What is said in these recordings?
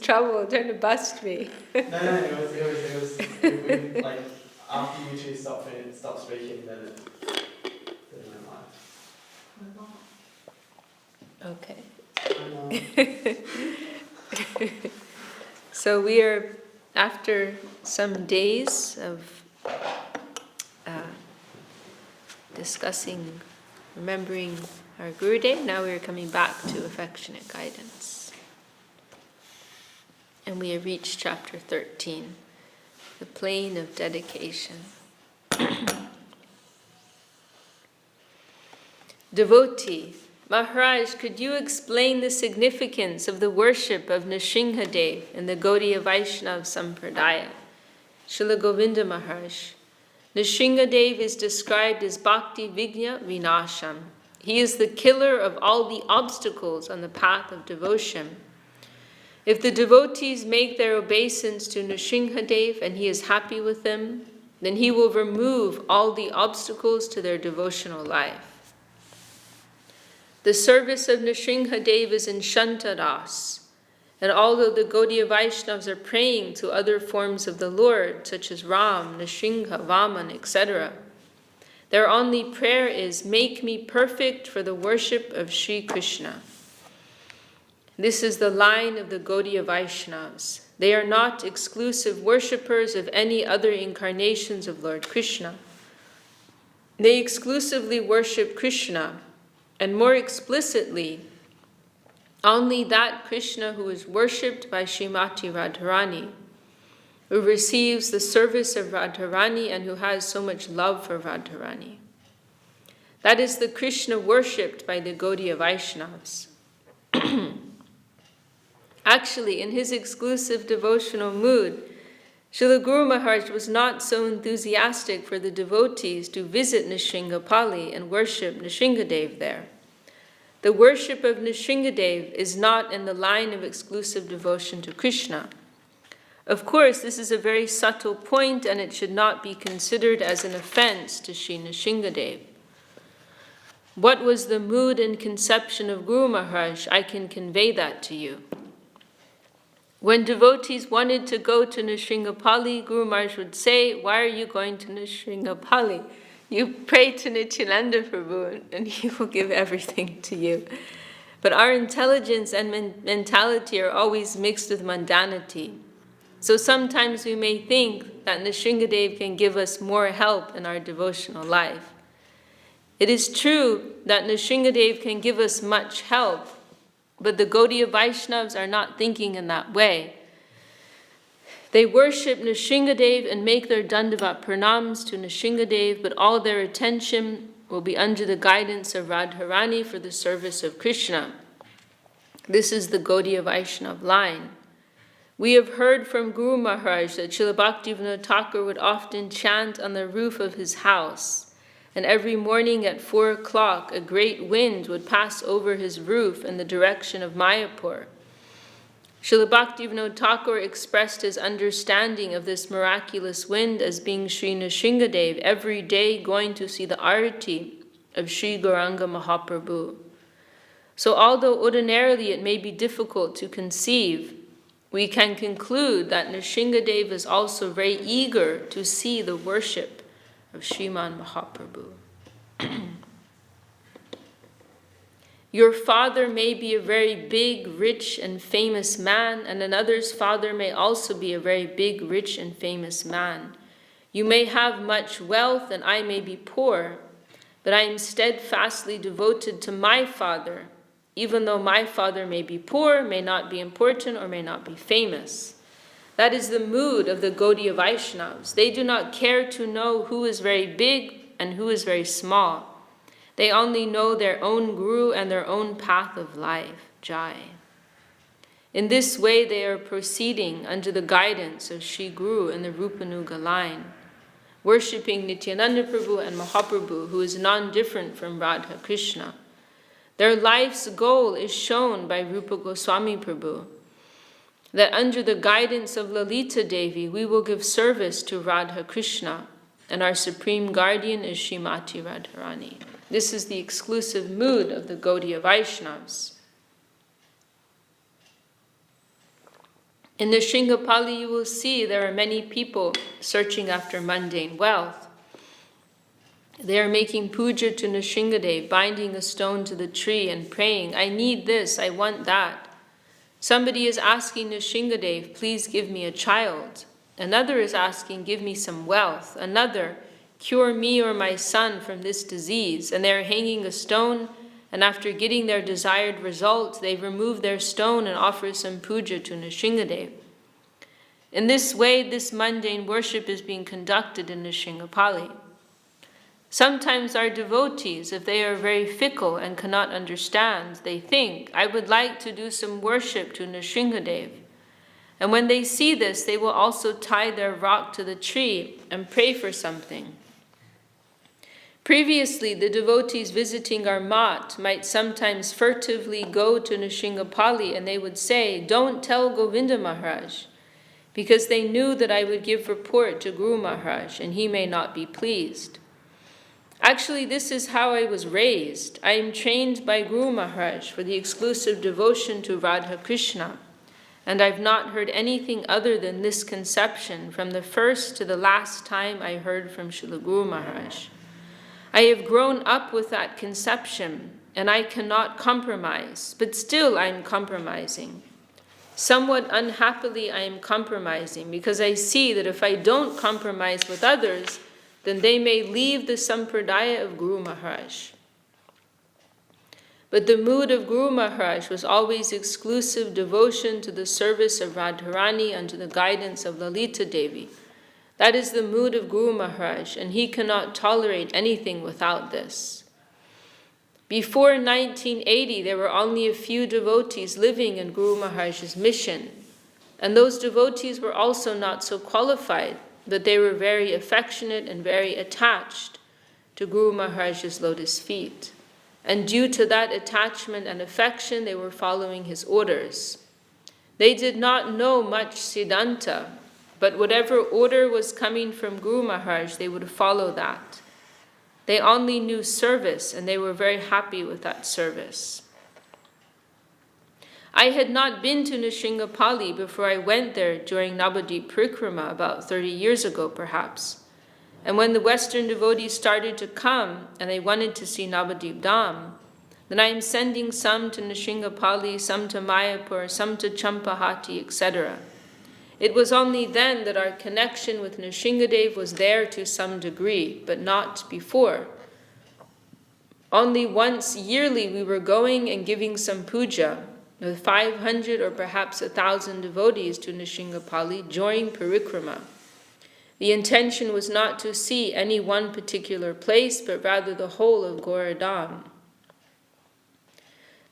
trouble, trying to bust me. No, it was like after you two stopped speaking, then it went live. Okay. So we are, after some days of discussing, remembering our Guru Day, now we are coming back to affectionate guidance. And we have reached chapter 13, the plane of dedication. Devotee, Maharaj, could you explain the significance of the worship of Nrsimhadev in the Gaudiya Vaishnava Sampradaya? Srila Govinda Maharaj, Nrsimhadev is described as Bhakti Vigna Vinasham. He is the killer of all the obstacles on the path of devotion. If the devotees make their obeisance to Nrsimhadev and he is happy with them, then he will remove all the obstacles to their devotional life. The service of Nrsimhadev is in Shantaras, and although the Gaudiya Vaishnavas are praying to other forms of the Lord, such as Ram, Nrsimha, Vaman, etc., their only prayer is, make me perfect for the worship of Sri Krishna. This is the line of the Gaudiya Vaishnavas. They are not exclusive worshippers of any other incarnations of Lord Krishna. They exclusively worship Krishna, and more explicitly, only that Krishna who is worshipped by Srimati Radharani, who receives the service of Radharani and who has so much love for Radharani. That is the Krishna worshipped by the Gaudiya Vaishnavas. Actually, in his exclusive devotional mood, Srila Guru Maharaj was not so enthusiastic for the devotees to visit Nrsimhapali and worship Nrsimhadev there. The worship of Nrsimhadev is not in the line of exclusive devotion to Krishna. Of course, this is a very subtle point and it should not be considered as an offense to Sri Nrsimhadev. What was the mood and conception of Guru Maharaj? I can convey that to you. When devotees wanted to go to Nrsimhapali, Guru Maharaj would say, why are you going to Nrsimhapali? You pray to Nityananda Prabhu and he will give everything to you. But our intelligence and mentality are always mixed with mundanity. So sometimes we may think that Nrsimhadev can give us more help in our devotional life. It is true that Nrsimhadev can give us much help, but the Gaudiya Vaishnavas are not thinking in that way. They worship Nrsimhadev and make their Dandavat pranams to Nrsimhadev, but all their attention will be under the guidance of Radharani for the service of Krishna. This is the Gaudiya Vaishnava line. We have heard from Guru Maharaj that Srila Bhaktivinoda Thakur would often chant on the roof of his house, and every morning at 4 o'clock a great wind would pass over his roof in the direction of Mayapur. Srila Bhaktivinoda Thakur expressed his understanding of this miraculous wind as being Sri Nrsimhadev every day going to see the arati of Sri Gauranga Mahaprabhu. So although ordinarily it may be difficult to conceive, we can conclude that Nrsimhadev is also very eager to see the worship of Sriman Mahaprabhu. Your father may be a very big, rich, and famous man, and another's father may also be a very big, rich, and famous man. You may have much wealth, and I may be poor, but I am steadfastly devoted to my father, even though my father may be poor, may not be important, or may not be famous. That is the mood of the Gaudiya Vaishnavas. They do not care to know who is very big and who is very small. They only know their own Guru and their own path of life, Jai. In this way they are proceeding under the guidance of Sri Guru in the Rupanuga line, worshipping Nityananda Prabhu and Mahaprabhu, who is non-different from Radha Krishna. Their life's goal is shown by Rupa Goswami Prabhu, that under the guidance of Lalita Devi, we will give service to Radha Krishna, and our supreme guardian is Srimati Radharani. This is the exclusive mood of the Gaudiya Vaishnavas. In the Nrsiṅgapali, you will see there are many people searching after mundane wealth. They are making puja to Nrsingadev, binding a stone to the tree and praying, I need this, I want that. Somebody is asking Nrsingadev, please give me a child. Another is asking, give me some wealth. Another, cure me or my son from this disease. And they are hanging a stone, and after getting their desired result, they remove their stone and offer some puja to Nrsingadev. In this way, this mundane worship is being conducted in Nrsiṅgapali. Sometimes our devotees, if they are very fickle and cannot understand, they think, I would like to do some worship to Nrsingadev. And when they see this, they will also tie their rock to the tree and pray for something. Previously, the devotees visiting our mat might sometimes furtively go to Nrsiṅgapali and they would say, don't tell Govinda Maharaj, because they knew that I would give report to Guru Maharaj and he may not be pleased. Actually, this is how I was raised. I am trained by Guru Maharaj for the exclusive devotion to Radha Krishna, and I've not heard anything other than this conception from the first to the last time I heard from Srila Guru Maharaj. I have grown up with that conception, and I cannot compromise, but still I am compromising. Somewhat unhappily I am compromising, because I see that if I don't compromise with others, then they may leave the sampradaya of Guru Maharaj. But the mood of Guru Maharaj was always exclusive devotion to the service of Radharani under the guidance of Lalita Devi. That is the mood of Guru Maharaj, and he cannot tolerate anything without this. Before 1980, there were only a few devotees living in Guru Maharaj's mission, and those devotees were also not so qualified, but they were very affectionate and very attached to Guru Maharaj's lotus feet. And due to that attachment and affection, they were following his orders. They did not know much Siddhanta, but whatever order was coming from Guru Maharaj, they would follow that. They only knew service, and they were very happy with that service. I had not been to Nrsiṅgapali before I went there during Navadvip Parikrama about 30 years ago perhaps. And when the Western devotees started to come and they wanted to see Navadvip Dham, then I am sending some to Nrsiṅgapali, some to Mayapur, some to Champahati, etc. It was only then that our connection with Nrsingadev was there to some degree, but not before. Only once yearly we were going and giving some puja, with 500 or perhaps 1,000 devotees to Nrsiṅgapali during parikrama. The intention was not to see any one particular place, but rather the whole of Goradam.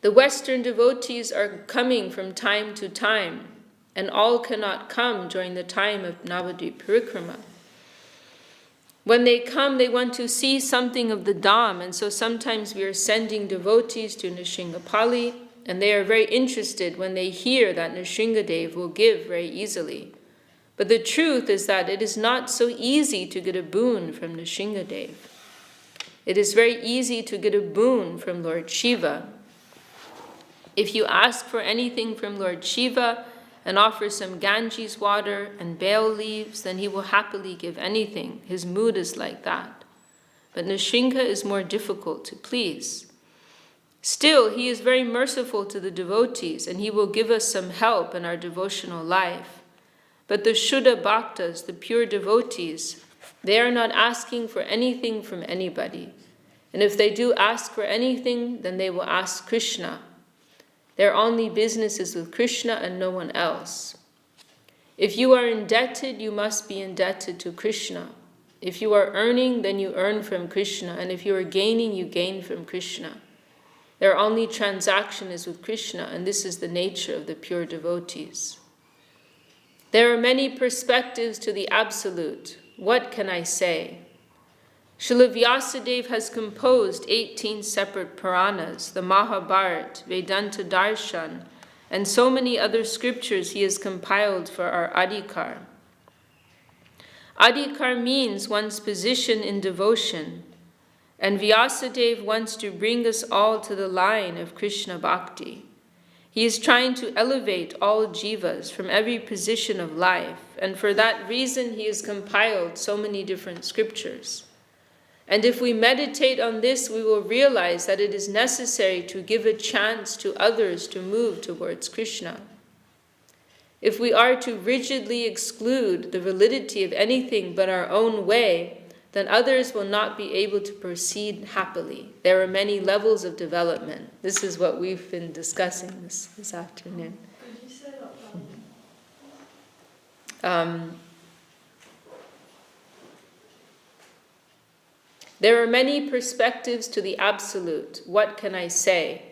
The Western devotees are coming from time to time, and all cannot come during the time of Navadvip Parikrama. When they come, they want to see something of the Dham, and so sometimes we are sending devotees to Nrsiṅgapali, and they are very interested when they hear that Nrsingadev will give very easily. But the truth is that it is not so easy to get a boon from Nrsingadev. It is very easy to get a boon from Lord Shiva. If you ask for anything from Lord Shiva and offer some Ganges water and bale leaves, then he will happily give anything. His mood is like that. But Nrsinga is more difficult to please. Still, he is very merciful to the devotees, and he will give us some help in our devotional life. But the Shuddha Bhaktas, the pure devotees, they are not asking for anything from anybody. And if they do ask for anything, then they will ask Krishna. Their only business is with Krishna and no one else. If you are indebted, you must be indebted to Krishna. If you are earning, then you earn from Krishna. And if you are gaining, you gain from Krishna. Their only transaction is with Krishna, and this is the nature of the pure devotees. There are many perspectives to the Absolute. What can I say? Srila Vyasadeva has composed 18 separate Puranas, the Mahabharata, Vedanta Darshan, and so many other scriptures he has compiled for our adhikar. Adhikar means one's position in devotion, and Vyasadeva wants to bring us all to the line of Krishna Bhakti. He is trying to elevate all jivas from every position of life, and for that reason he has compiled so many different scriptures. And if we meditate on this, we will realize that it is necessary to give a chance to others to move towards Krishna. If we are to rigidly exclude the validity of anything but our own way, then others will not be able to proceed happily. There are many levels of development. This is what we've been discussing this afternoon. Could you say that There are many perspectives to the Absolute. What can I say?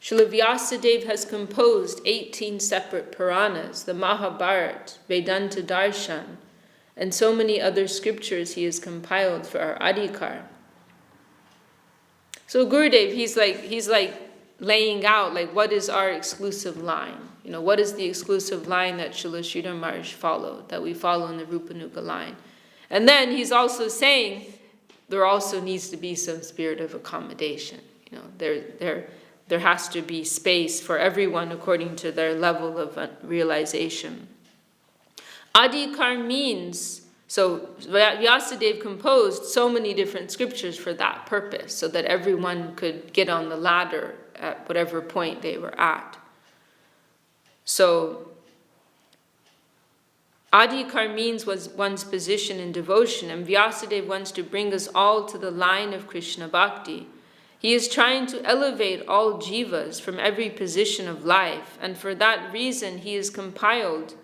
Srila Vyasadeva has composed 18 separate Puranas, the Mahabharata, Vedanta Darshan, and so many other scriptures he has compiled for our adhikar. So Gurudev, he's like laying out like what is our exclusive line? What is the exclusive line that Srila Sridhar Maharaj followed, that we follow in the Rupanuga line? And then he's also saying there also needs to be some spirit of accommodation. There has to be space for everyone according to their level of realization. Adhikar means, so Vyasadeva composed so many different scriptures for that purpose, so that everyone could get on the ladder at whatever point they were at. So Adhikar means one's position in devotion, and Vyasadeva wants to bring us all to the line of Krishna Bhakti. He is trying to elevate all jivas from every position of life, and for that reason he has compiled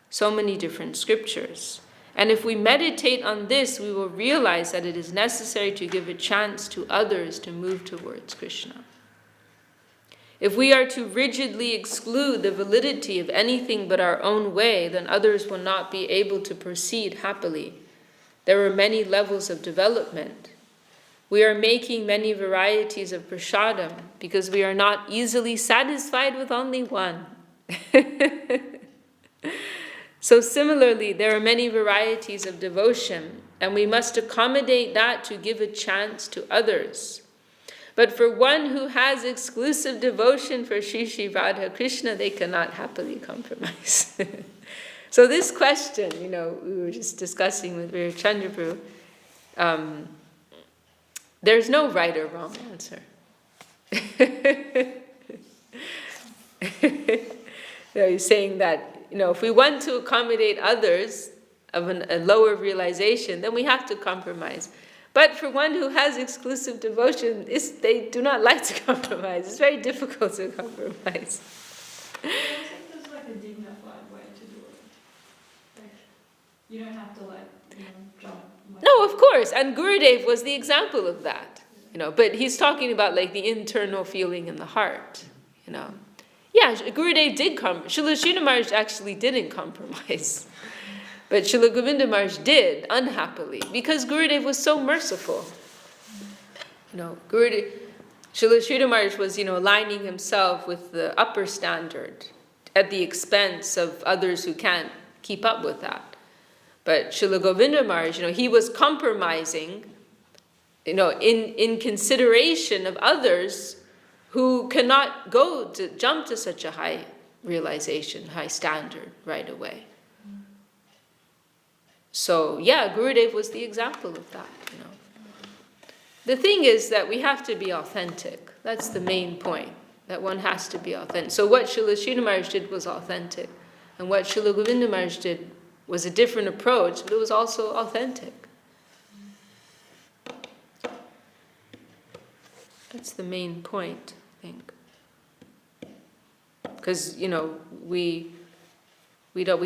so many different scriptures. And if we meditate on this, we will realize that it is necessary to give a chance to others to move towards Krishna. If we are to rigidly exclude the validity of anything but our own way, then others will not be able to proceed happily. There are many levels of development. We are making many varieties of prasadam because we are not easily satisfied with only one. So similarly, there are many varieties of devotion, and we must accommodate that to give a chance to others. But for one who has exclusive devotion for Sri Sri Radha Krishna, they cannot happily compromise. So this question, we were just discussing with Veera Chandraprabhu, there's no right or wrong answer. He's saying that, if we want to accommodate others of a lower realization, then we have to compromise. But for one who has exclusive devotion, they do not like to compromise. It's very difficult to compromise. I think there's like a dignified way to do it. Like, you don't have to jump. No, of course. And Gurudev was the example of that. But he's talking about like the internal feeling in the heart. Yeah, Gurudev did compromise. Srila Sridhar Maharaj actually didn't compromise. But Srila Govinda Maharaj did, unhappily, because Gurudev was so merciful. Srila Sridhar Maharaj was, aligning himself with the upper standard at the expense of others who can't keep up with that. But Srila Govinda Maharaj, he was compromising, in consideration of others who cannot jump to such a high realization, high standard right away. So, yeah, Gurudev was the example of that, The thing is that we have to be authentic. That's the main point, that one has to be authentic. So what Srila Sridhar Maharaj did was authentic. And what Srila Govinda Maharaj did was a different approach, but it was also authentic. That's the main point, I think. Because, we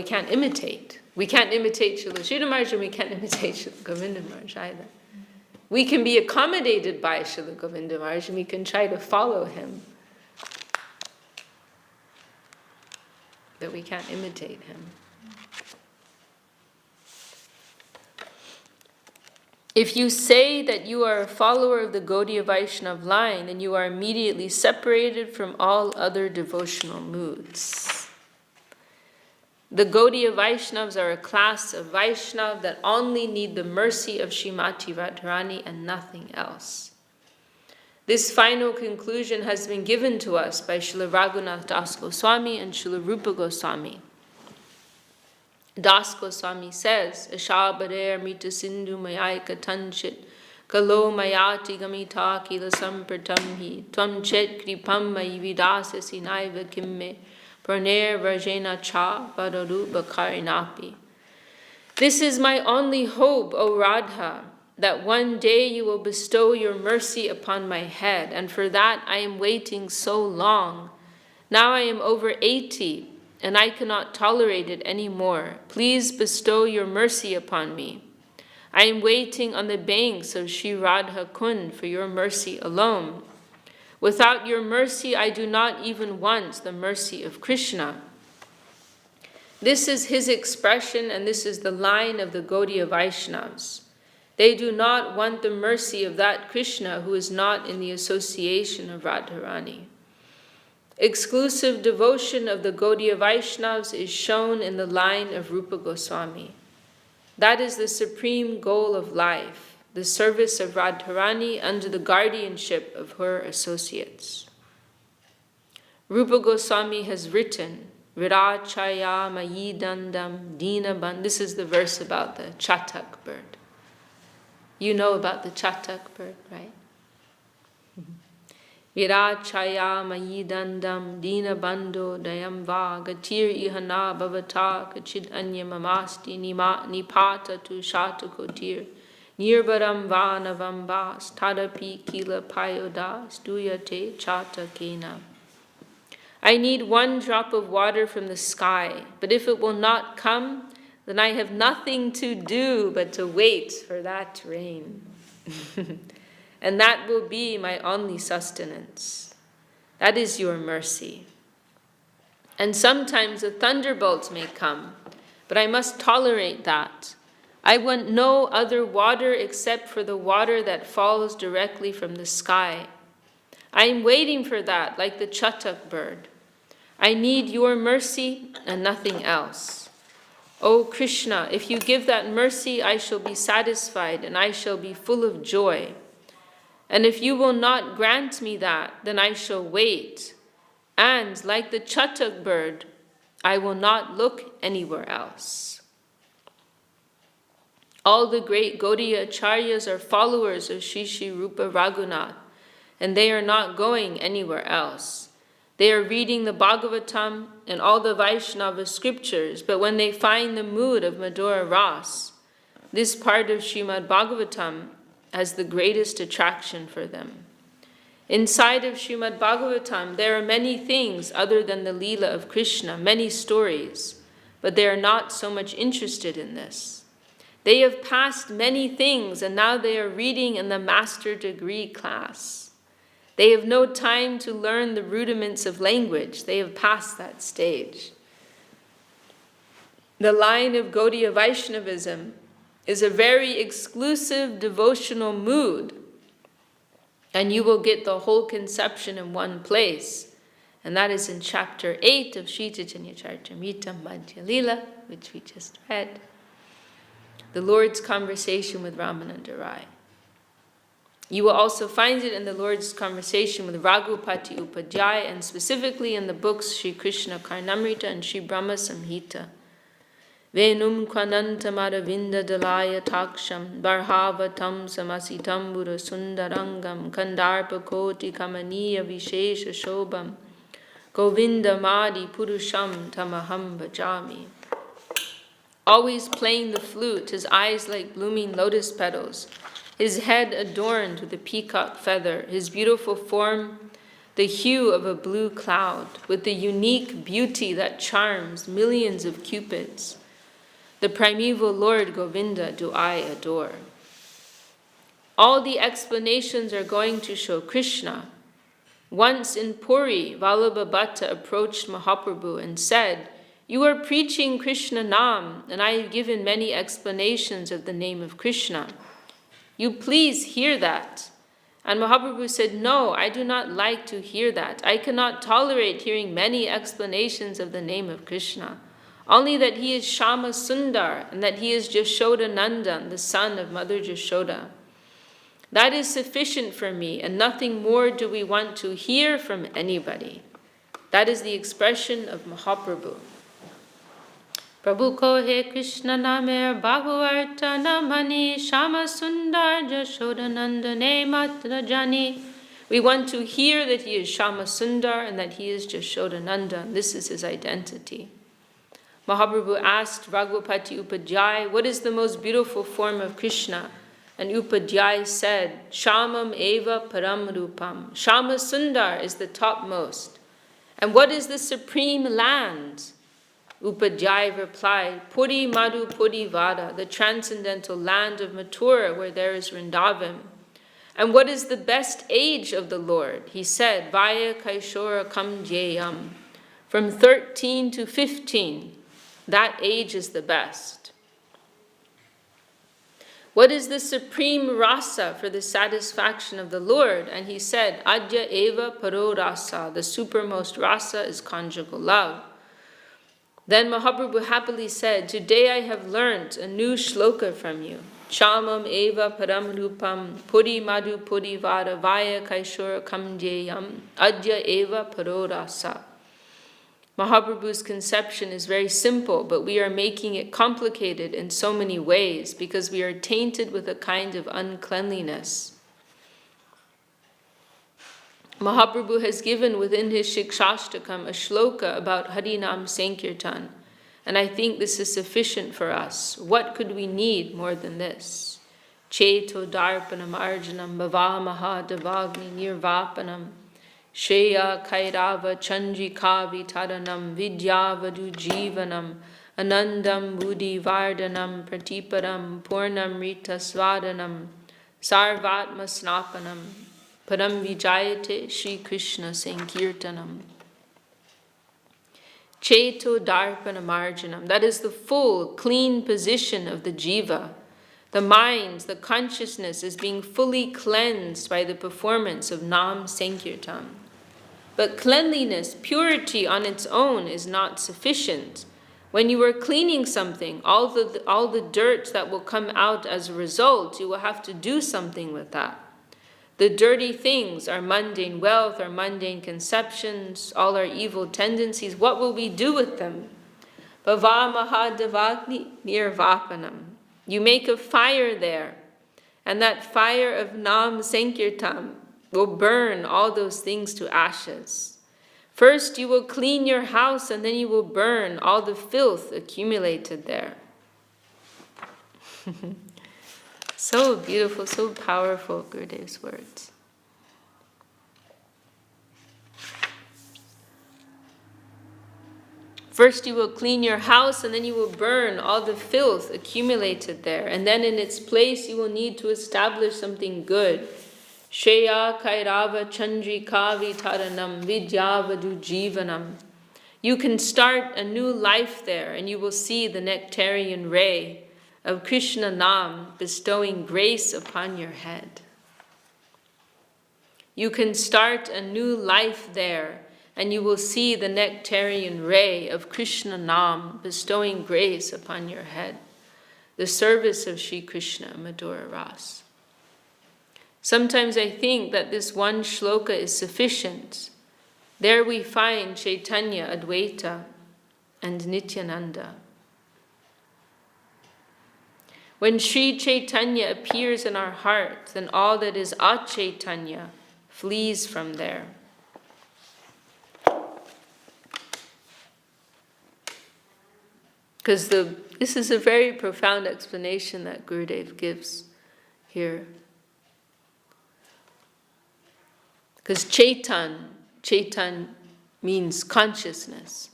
can't imitate. We can't imitate Srila Sridhar Maharaj, and we can't imitate Srila Govinda Maharaj either. We can be accommodated by Srila Govinda Maharaj, and we can try to follow him. But we can't imitate him. If you say that you are a follower of the Gaudiya Vaishnava line, then you are immediately separated from all other devotional moods. The Gaudiya Vaishnavas are a class of Vaishnava that only need the mercy of Srimati Radharani and nothing else. This final conclusion has been given to us by Srila Raghunath Das Goswami and Srila Rupa Goswami. Das Goswami says, Ashabarer mita sindhu mayai katanchit kalo mayati gamita kila sampratamhi tvam chet kripam mayi vidasasi naiva kimme praner rajena cha vadaru bakarinapi. This is my only hope, O Radha, that one day you will bestow your mercy upon my head, and for that I am waiting so long. Now I am over 80, and I cannot tolerate it any more. Please bestow your mercy upon me. I am waiting on the banks of Sri Radha Kund for your mercy alone. Without your mercy, I do not even want the mercy of Krishna. This is his expression, and this is the line of the Gaudiya Vaishnavas. They do not want the mercy of that Krishna who is not in the association of Radharani. Exclusive devotion of the Gaudiya Vaishnavas is shown in the line of Rupa Goswami. That is the supreme goal of life, the service of Radharani under the guardianship of her associates. Rupa Goswami has written, Virachaya mayi dandam dina ban. This is the verse about the chatak bird. You know about the chatak bird, right? Virachaya mayi dandam dina bando dayam va gatir ihana bhavata kachid anya mamasti nipata tu shatu kotir nirbaram va navam vas tadapi kila payodas duyate chatakena. I need one drop of water from the sky, but if it will not come, then I have nothing to do but to wait for that rain. And that will be my only sustenance. That is your mercy. And sometimes a thunderbolt may come, but I must tolerate that. I want no other water except for the water that falls directly from the sky. I am waiting for that, like the chatak bird. I need your mercy and nothing else. O Krishna, if you give that mercy, I shall be satisfied and I shall be full of joy. And if you will not grant me that, then I shall wait. And like the chatak bird, I will not look anywhere else. All the great Gaudiya Acharyas are followers of Sri Sri Rupa Raghunath, and they are not going anywhere else. They are reading the Bhagavatam and all the Vaishnava scriptures, but when they find the mood of Madhura Ras, this part of Srimad Bhagavatam has the greatest attraction for them. Inside of Srimad Bhagavatam, there are many things other than the Leela of Krishna, many stories, but they are not so much interested in this. They have passed many things, and now they are reading in the master degree class. They have no time to learn the rudiments of language. They have passed that stage. The line of Gaudiya Vaishnavism is a very exclusive devotional mood, and you will get the whole conception in one place. And that is in chapter 8 of Sri Chaitanya Charitamrita Madhya Leela, which we just read. The Lord's conversation with Ramananda Rai. You will also find it in the Lord's conversation with Raghupati Upadhyaya, and specifically in the books Sri Krishna Karnamrita and Sri Brahma Samhita. Venum kwanantam aravinda dalaya taksham barhavatam samasitam buddha sundarangam kandarpa koti kamaniya vishesha shobham govinda madi purusham tamaham bhajami. Always playing the flute, his eyes like blooming lotus petals, his head adorned with a peacock feather, his beautiful form the hue of a blue cloud, with the unique beauty that charms millions of cupids. The primeval Lord Govinda do I adore. All the explanations are going to show Krishna. Once in Puri, Vallabha Bhatta approached Mahaprabhu and said, "You are preaching Krishna Nam, and I have given many explanations of the name of Krishna. You please hear that." And Mahaprabhu said, "No, I do not like to hear that. I cannot tolerate hearing many explanations of the name of Krishna. Only that he is Shama Sundar and that he is Jashoda Nandan, the son of Mother Jashoda. That is sufficient for me, and nothing more do we want to hear from anybody. That is the expression of Mahaprabhu. Prabhu ko he Krishna namer Bhagavarta namani Shama Sundar Jashodanandane Matra Jani. We want to hear that he is Shama Sundar and that he is Jashodananda, and this is his identity. Mahaprabhu asked Raghupati Upadhyay, what is the most beautiful form of Krishna? And Upadhyay said, Shamam eva param rupam. Shama Sundar is the topmost. And what is the supreme land? Upadhyay replied, Puri Madhu Puri Vada, the transcendental land of Mathura where there is Vrindavan. And what is the best age of the Lord? He said, Vaya Kaishora Kam Jayam. From 13 to 15, that age is the best. What is the supreme rasa for the satisfaction of the Lord? And he said, Adya eva paro rasa, the supermost rasa is conjugal love. Then Mahaprabhu happily said, today I have learnt a new shloka from you. Chamam eva param rupam, puri madhu puri vada, vaya kaishora kam jayam, adya eva paro rasa. Mahaprabhu's conception is very simple, but we are making it complicated in so many ways because we are tainted with a kind of uncleanliness. Mahaprabhu has given within his Shikshashtakam a shloka about Harinam Sankirtan, and I think this is sufficient for us. What could we need more than this? Cheto darpanam arjanam bhavamaha davagni nirvapanam Shreya Kairava Chandrikavi Taranam Vidyavadu Jivanam Anandam Buddhi Vardanam Pratiparam Purnam Rita Svadanam Sarvatma Snapanam Param Vijayate Shri Krishna Sankirtanam. Cheto Darpana Marjanam, that is the full, clean position of the jiva. The mind, the consciousness is being fully cleansed by the performance of Nam Sankirtan. But cleanliness, purity on its own is not sufficient. When you are cleaning something, all the dirt that will come out as a result, you will have to do something with that. The dirty things, our mundane wealth, our mundane conceptions, all our evil tendencies, what will we do with them? Bhavamahadavagni nirvapanam. You make a fire there, and that fire of Nam Sankirtan will burn all those things to ashes. First you will clean your house, and then you will burn all the filth accumulated there. So beautiful, so powerful, Gurudev's words. First you will clean your house, and then you will burn all the filth accumulated there. And then in its place you will need to establish something good. Shreya Kairava Chandrikavi Taranam Vidyavadu Jivanam. You can start a new life there, and you will see the nectarian ray of Krishna Nam bestowing grace upon your head. You can start a new life there, and you will see the nectarian ray of Krishna Nam bestowing grace upon your head. The service of Shri Krishna, Madhura Ras. Sometimes I think that this one shloka is sufficient. There we find Chaitanya, Advaita, and Nityananda. When Sri Chaitanya appears in our heart, then all that is Achaitanya flees from there. Because this is a very profound explanation that Gurudev gives here. Because Chaitan means consciousness.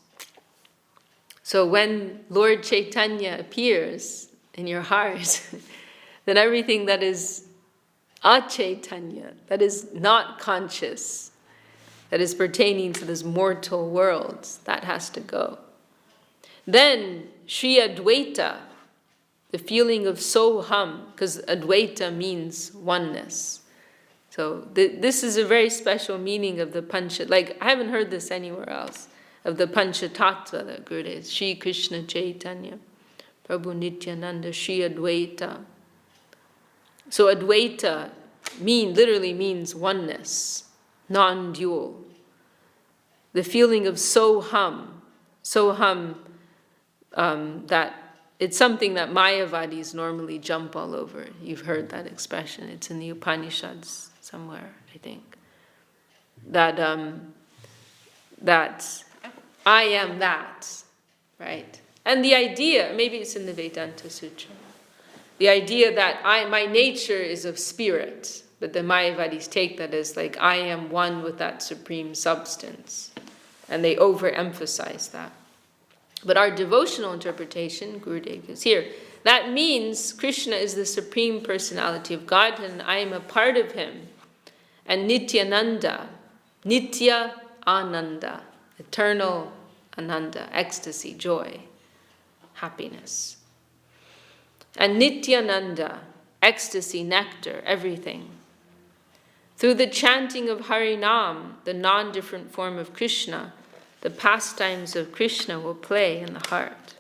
So when Lord Chaitanya appears in your heart, then everything that is achaitanya, that is not conscious, that is pertaining to this mortal world, that has to go. Then Shri Advaita, the feeling of Soham, because Advaita means oneness. So this is a very special meaning of the Pancha. Like, I haven't heard this anywhere else, of the Panchatattva that Gurudev, Shri Krishna Chaitanya, Prabhu Nityananda, Shri Advaita. So Advaita literally means oneness, non-dual. The feeling of soham, that it's something that Mayavadis normally jump all over. You've heard that expression. It's in the Upanishads somewhere, I think. That I am that, right? And the idea, maybe it's in the Vedanta Sutra, the idea that my nature is of spirit, but the Mayavadis take that as like I am one with that supreme substance, and they overemphasize that. But our devotional interpretation, Gurudev is here, that means Krishna is the supreme personality of God, and I am a part of him. And Nityananda, Nitya Ananda, eternal Ananda, ecstasy, joy, happiness. And Nityananda, ecstasy, nectar, everything. Through the chanting of Harinam, the non-different form of Krishna, the pastimes of Krishna will play in the heart.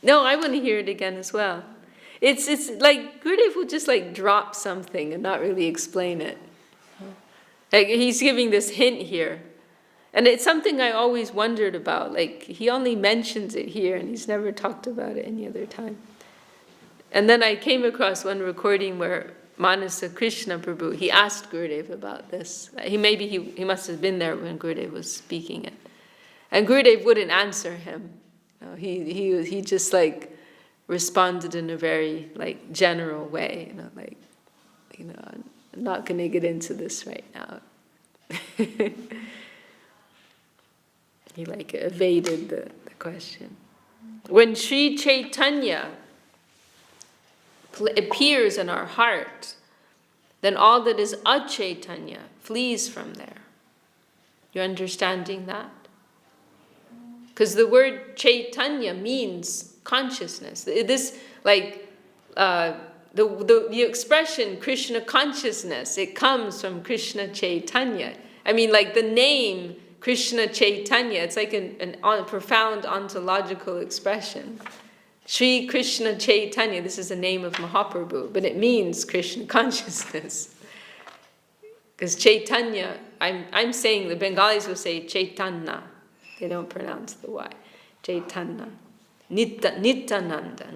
No, I want to hear it again as well. It's like Gurudev will just like drop something and not really explain it. Like he's giving this hint here. And it's something I always wondered about. Like he only mentions it here and he's never talked about it any other time. And then I came across one recording where Manasa Krishna Prabhu, he asked Gurudev about this. He must have been there when Gurudev was speaking it. And Gurudev wouldn't answer him. He just like responded in a very like general way, I'm not going to get into this right now. He like evaded the question. When Sri Chaitanya appears in our heart, then all that is achaitanya flees from there. You're understanding that? Because the word Chaitanya means consciousness. This, like, the expression Krishna consciousness, it comes from Krishna Chaitanya. I mean, like the name Krishna Chaitanya, it's like a profound ontological expression. Sri Krishna Chaitanya, this is the name of Mahaprabhu, but it means Krishna consciousness. Because Chaitanya, I'm saying, the Bengalis will say Chaitanya. They don't pronounce the Y. Chaitanya. Nityananda,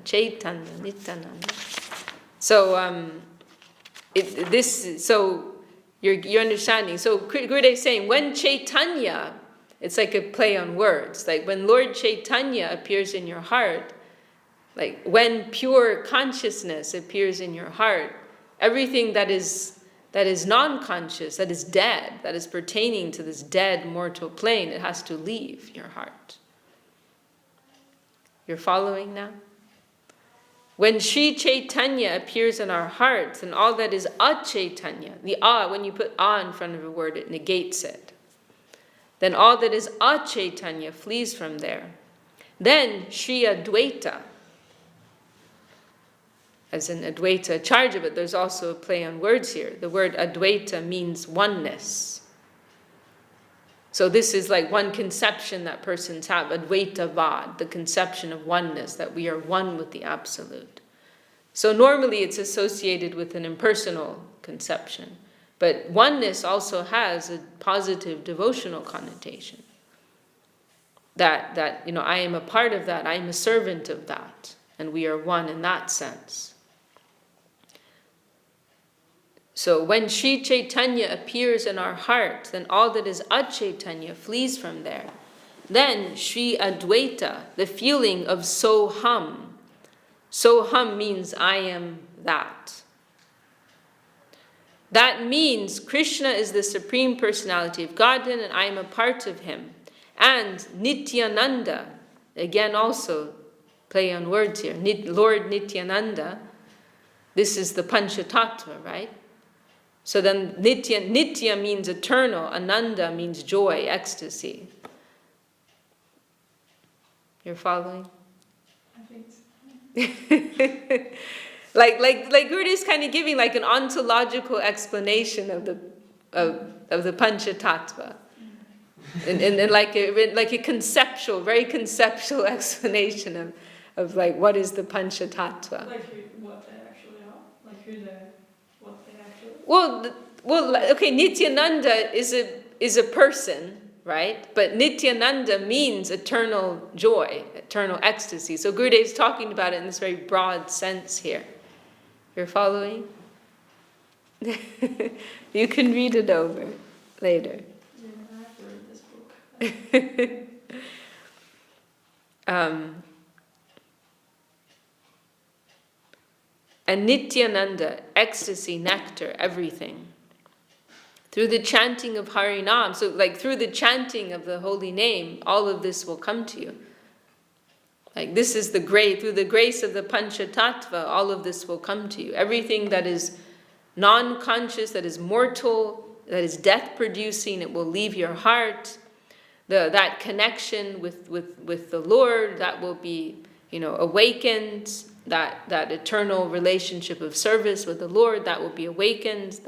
Chaitanya, Nityananda. So, you're understanding. So Gurudev is saying, when Chaitanya, it's like a play on words. Like when Lord Chaitanya appears in your heart, like when pure consciousness appears in your heart, everything that is non-conscious, that is dead, that is pertaining to this dead mortal plane, it has to leave your heart. You're following now? When Sri Chaitanya appears in our hearts, and all that is achaitanya, the when you put in front of a word, it negates it. Then all that is achaitanya flees from there. Then Sri Advaita, as in Advaita Acharya, but there's also a play on words here. The word Advaita means oneness. So this is like one conception that persons have, Advaita Vad, the conception of oneness, that we are one with the Absolute. So normally it's associated with an impersonal conception, but oneness also has a positive devotional connotation. That I am a part of that, I am a servant of that, and we are one in that sense. So when Sri Chaitanya appears in our heart, then all that is achaitanya flees from there. Then Sri Advaita, the feeling of soham. Soham means I am that. That means Krishna is the Supreme Personality of Godhead and I am a part of him. And Nityananda, again also play on words here, Lord Nityananda, this is the Panchatattva, right? So then Nitya means eternal, Ananda means joy, ecstasy. You're following? I think so. like Gurudev is kind of giving like an ontological explanation of the Panchatattva. and like a conceptual, very conceptual explanation of like what is the Panchatattva. Like what they actually are? Like what they actually are? Well, okay, Nityananda is a person, right? But Nityananda means eternal joy, eternal ecstasy. So Gurudev's talking about it in this very broad sense here. You're following? You can read it over later. Yeah, I have to read this book. And Nityananda, ecstasy, nectar, everything. Through the chanting of Harinam, so like through the chanting of the holy name, all of this will come to you. Like this is the grace, through the grace of the Panchatattva, all of this will come to you. Everything that is non-conscious, that is mortal, that is death-producing, it will leave your heart. That connection with the Lord, that will be, awakened. That eternal relationship of service with the Lord, that will be awakened.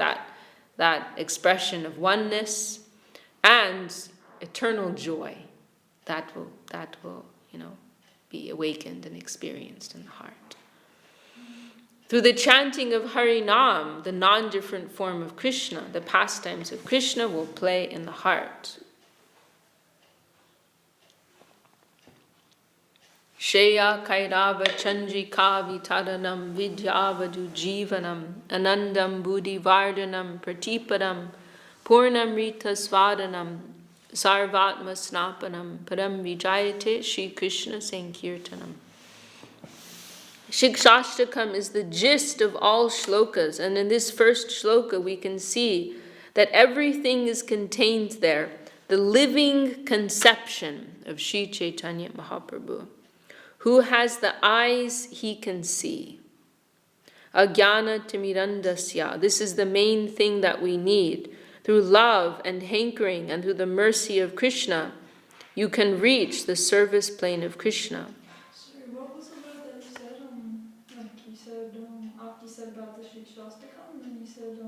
That expression of oneness and eternal joy, that will be awakened and experienced in the heart. Through the chanting of Harinam, the non-different form of Krishna, the pastimes of Krishna will play in the heart. Shreya Kairava Chandrika Vitaranam Vidyavadu Jivanam Anandam Buddhi Vardhanam Pratipadam Purnamrita Svadanam Sarvatma Snapanam Param Vijayate Shri Krishna Sankirtanam. Shikshashtakam is the gist of all shlokas, and in this first shloka we can see that everything is contained there, the living conception of Sri Chaitanya Mahaprabhu. Who has the eyes, he can see. Ajnana timirandasya. This is the main thing that we need. Through love and hankering and through the mercy of Krishna, you can reach the service plane of Krishna. Sorry, what was the word that you said? Like you said, after you said about the Shikshastakam, and then you said,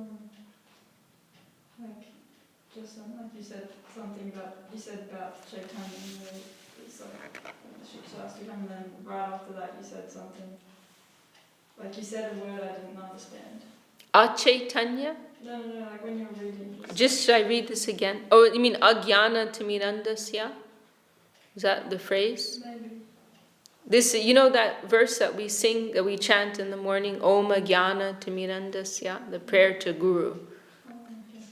like you said something about, Chaitanya, it's like Shikshastakam, and then right after that you said something, like you said a word I didn't understand. Achaitanya? No, like when you're reading. Should I read this again? Oh, you mean Ajnana Timirandasya? Is that the phrase? Maybe. This, that verse that we sing, that we chant in the morning, Om Ajnana Timirandasya, the prayer to Guru. Oh, okay.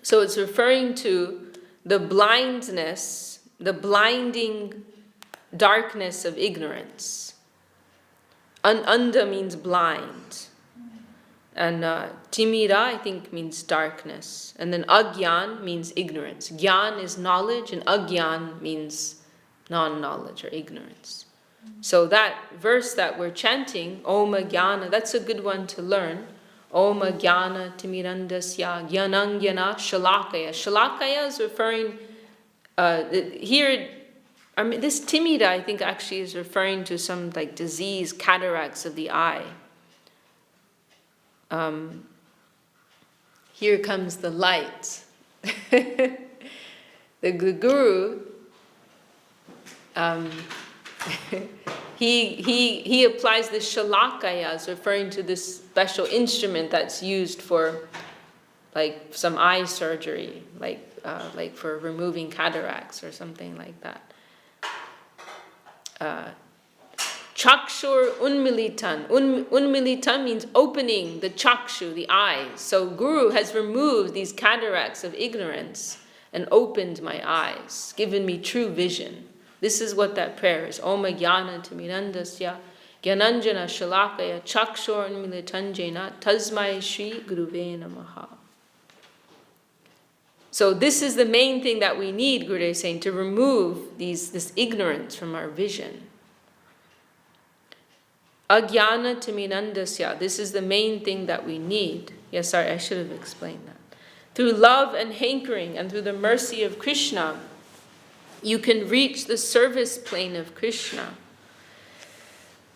So it's referring to the blindness, the blinding darkness of ignorance. Anda means blind. And timira, I think, means darkness. And then agyan means ignorance. Gyan is knowledge, and agyan means non-knowledge or ignorance. So that verse that we're chanting, Om Jnana, that's a good one to learn. Om Jnana Timirandasya Jnanangyana Shalakaya. Shalakaya is referring, here, this timida, I think, actually is referring to some like disease, cataracts of the eye. Here comes the light. The Guru, he applies the shalakaya as referring to this special instrument that's used for like some eye surgery, like for removing cataracts or something like that. Chakshur unmilitan. Unmilitan means opening the chakshu, the eyes. So Guru has removed these cataracts of ignorance and opened my eyes, given me true vision. This is what that prayer is. Om Jnana Timirandasya Jnananjana Shalakaya Chakshur unmilitanjena Tasmai Shri Guruve Namaha. So this is the main thing that we need, Gurudev is saying, to remove this ignorance from our vision. Ajnana Timirandasya. This is the main thing that we need. Yes, sorry, I should have explained that. Through love and hankering and through the mercy of Krishna, you can reach the service plane of Krishna.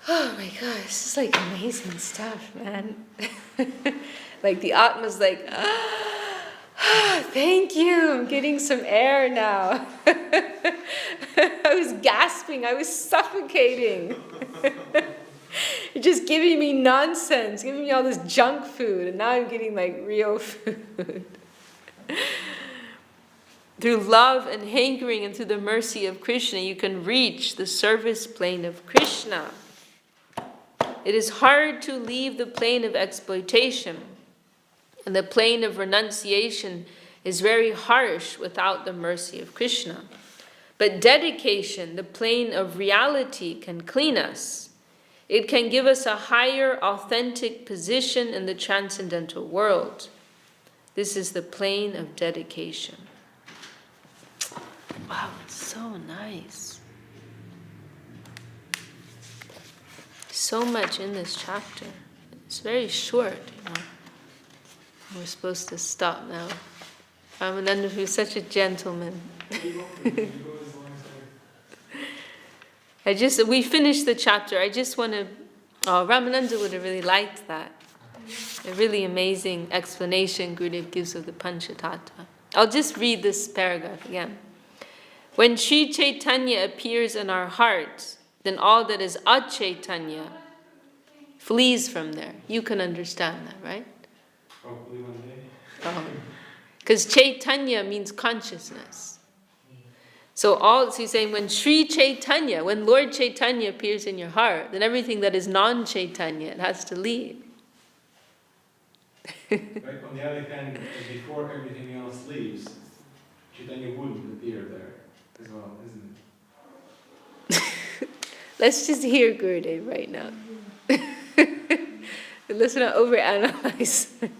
Oh my God, this is like amazing stuff, man. Like the Atma's like, Thank you. I'm getting some air now. I was gasping. I was suffocating. You're just giving me nonsense, giving me all this junk food, and now I'm getting like real food. Through love and hankering and through the mercy of Krishna, you can reach the service plane of Krishna. It is hard to leave the plane of exploitation, and the plane of renunciation is very harsh without the mercy of Krishna. But dedication, the plane of reality, can clean us. It can give us a higher, authentic position in the transcendental world. This is the plane of dedication. Wow, it's so nice. So much in this chapter. It's very short, We're supposed to stop now. Ramananda was such a gentleman. We finished the chapter. I just want to... Oh, Ramananda would have really liked that. A really amazing explanation Gurudev gives of the Panchatattva. I'll just read this paragraph again. When Sri Chaitanya appears in our hearts, then all that is achaitanya flees from there. You can understand that, right? Hopefully one day. Because Chaitanya means consciousness. So he's saying when Sri Chaitanya, when Lord Chaitanya appears in your heart, then everything that is non-Chaitanya, it has to leave. Right? On the other hand, before everything else leaves, Chaitanya wouldn't appear there as well, isn't it? Let's just hear Gurudev right now. Let's not overanalyze.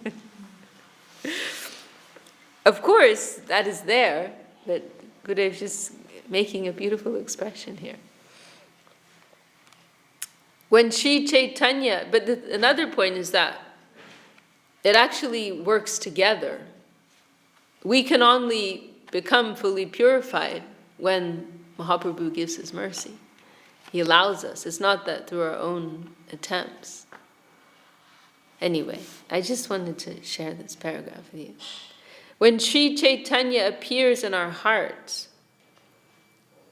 Of course, that is there, but Gurudev is just making a beautiful expression here. When Sri Chaitanya, but another point is that it actually works together. We can only become fully purified when Mahaprabhu gives his mercy. He allows us. It's not that through our own attempts. Anyway, I just wanted to share this paragraph with you. When Sri Chaitanya appears in our hearts,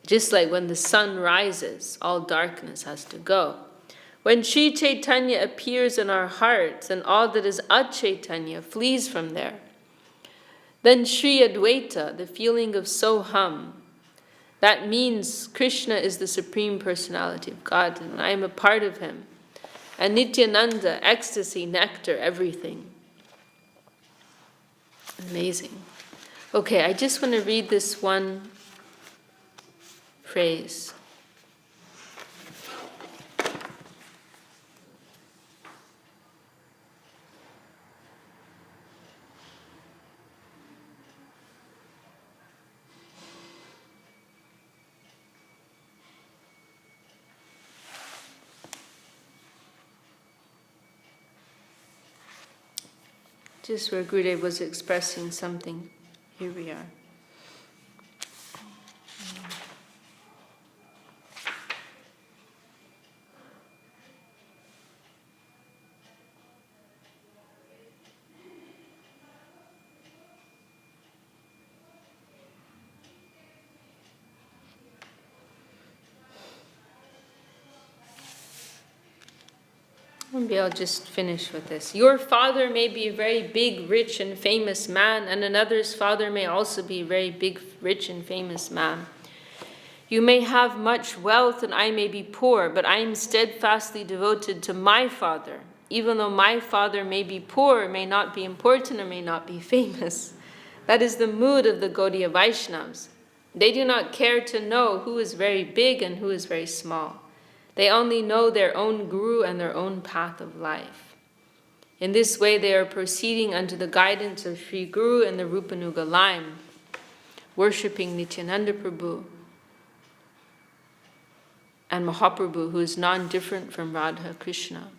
just like when the sun rises, all darkness has to go. When Sri Chaitanya appears in our hearts and all that is achaitanya flees from there, then Sri Advaita, the feeling of Soham, that means Krishna is the Supreme Personality of God and I am a part of Him. And Nityananda, ecstasy, nectar, everything. Amazing. Okay, I just want to read this one phrase. Just where Gurudev was expressing something. Here we are. Maybe I'll just finish with this. Your father may be a very big, rich, and famous man, and another's father may also be a very big, rich, and famous man. You may have much wealth, and I may be poor, but I am steadfastly devoted to my father, even though my father may be poor, may not be important, or may not be famous. That is the mood of the Gaudiya Vaishnavas. They do not care to know who is very big and who is very small. They only know their own guru and their own path of life. In this way, they are proceeding under the guidance of Sri Guru and the Rupanuga line, worshipping Nityananda Prabhu and Mahaprabhu, who is non-different from Radha Krishna.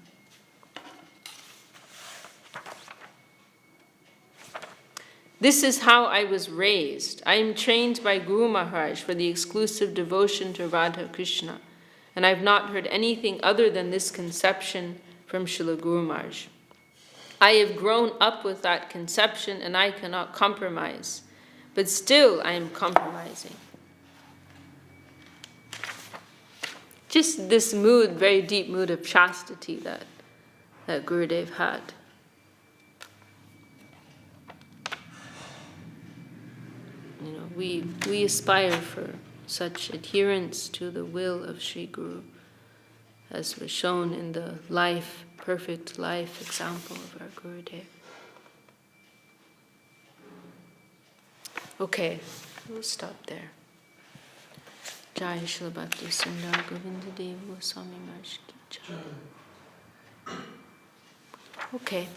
This is how I was raised. I am trained by Guru Maharaj for the exclusive devotion to Radha Krishna. And I have not heard anything other than this conception from Srila Guru Maharaj. I have grown up with that conception and I cannot compromise. But still I am compromising. Just this mood, very deep mood of chastity that Gurudev had. You know, we aspire for such adherence to the will of Sri Guru, as was shown in the perfect life example of our Gurudev. Okay, we'll stop there. Jai Shri Bhakti Sundar Govinda Deva Swami Maharaj Ki Jai. Okay.